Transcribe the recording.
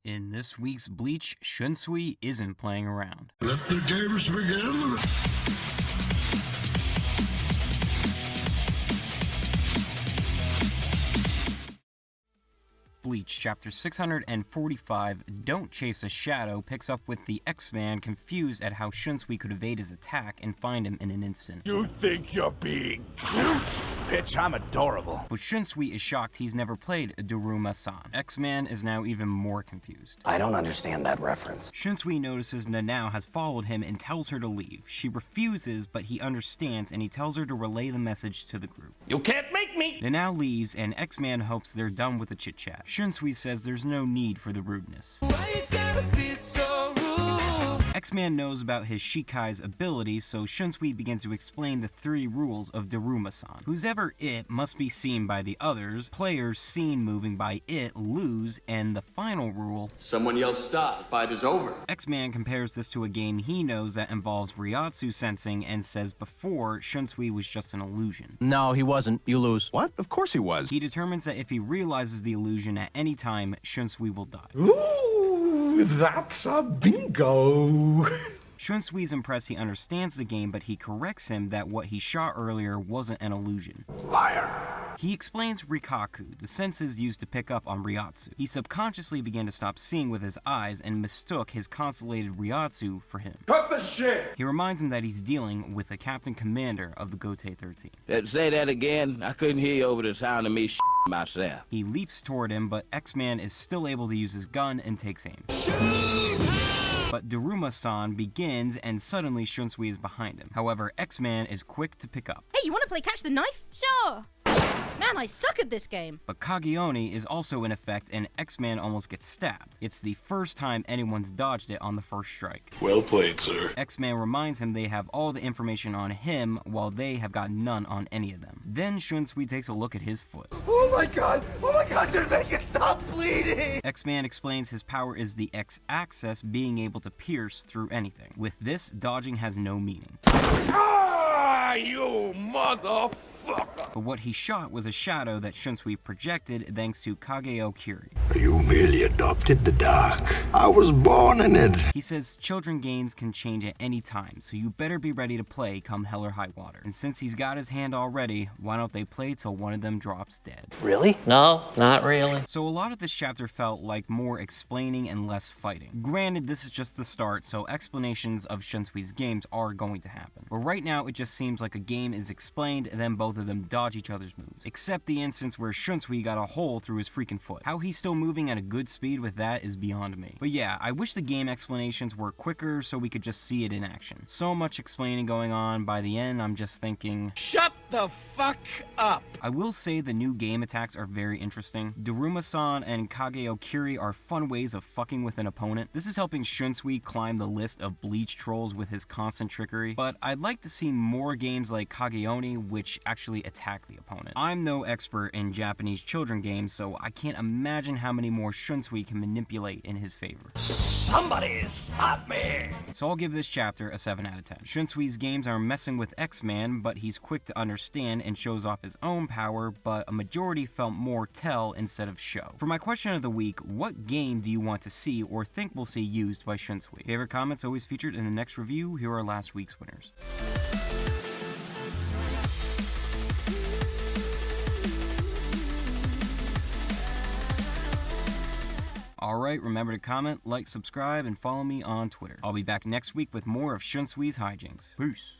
In this week's Bleach, Shunsui isn't playing around. Let the games begin! Bleach, chapter 645, Don't Chase a Shadow, picks up with the X-Man confused at how Shunsui could evade his attack and find him in an instant. You think you're being cute? Bitch, I'm adorable. But Shunsui is shocked he's never played Daruma-san. X-Man is now even more confused. I don't understand that reference. Shunsui notices Nanao has followed him and tells her to leave. She refuses, but he understands and he tells her to relay the message to the group. You can't make me! Nanao leaves and X-Man hopes they're done with the chit-chat. Shunsui says there's no need for the rudeness. X-Man knows about his Shikai's ability, so Shunsui begins to explain the 3 rules of Daruma-san. Who's ever it must be seen by the others, players seen moving by it lose, and the final rule, someone yells stop, the fight is over. X-Man compares this to a game he knows that involves Ryatsu sensing and says before Shunsui was just an illusion. No, he wasn't. You lose. What? Of course he was. He determines that if he realizes the illusion at any time, Shunsui will die. Ooh, that's a bingo! Shunsui's impressed he understands the game, but he corrects him that what he shot earlier wasn't an illusion. Liar! He explains Rikaku, the senses used to pick up on Ryatsu. He subconsciously began to stop seeing with his eyes and mistook his constellated Ryatsu for him. Cut the shit! He reminds him that he's dealing with the captain commander of the Gote 13. Say that again? I couldn't hear you over the sound of me myself. He leaps toward him, but X-Man is still able to use his gun and takes aim. But Daruma-san begins, and suddenly Shunsui is behind him. However, X-Man is quick to pick up. Hey, you want to play catch the knife? Sure. Man, I suck at this game. But Kageoni is also in effect, and X-Man almost gets stabbed. It's the first time anyone's dodged it on the first strike. Well played, sir. X-Man reminds him they have all the information on him, while they have got none on any of them. Then Shunsui takes a look at his foot. Oh my god, dude, make it stop bleeding! X-Man explains his power is the X-axis, being able to pierce through anything. With this, dodging has no meaning. Ah, you motherfucker! But what he shot was a shadow that Shunsui projected thanks to Kageo Kiri. You merely adopted the dark. I was born in it. He says children games can change at any time, so you better be ready to play come hell or high water. And since he's got his hand already, why don't they play till one of them drops dead? Really? No, not really. So a lot of this chapter felt like more explaining and less fighting. Granted, this is just the start, so explanations of Shunsui's games are going to happen. But right now, it just seems like a game is explained and then both of them dodge each other's moves. Except the instance where Shunsui got a hole through his freaking foot. How he's still moving at a good speed with that is beyond me. But yeah, I wish the game explanations were quicker so we could just see it in action. So much explaining going on, by the end I'm just thinking, Shut the fuck up! I will say the new game attacks are very interesting. Daruma-san and Kageo Kiri are fun ways of fucking with an opponent. This is helping Shunsui climb the list of Bleach trolls with his constant trickery, but I'd like to see more games like Kageoni which actually attack the opponent. I'm no expert in Japanese children games, so I can't imagine how many more Shunsui can manipulate in his favor. Somebody stop me! So I'll give this chapter a 7 out of 10. Shunsui's games are messing with X-Man, but he's quick to understand and shows off his own power, but a majority felt more tell instead of show. For my question of the week, what game do you want to see or think we'll see used by Shunsui? Favorite comments always featured in the next review. Here are last week's winners. Alright, remember to comment, like, subscribe, and follow me on Twitter. I'll be back next week with more of Shunsui's hijinks. Peace.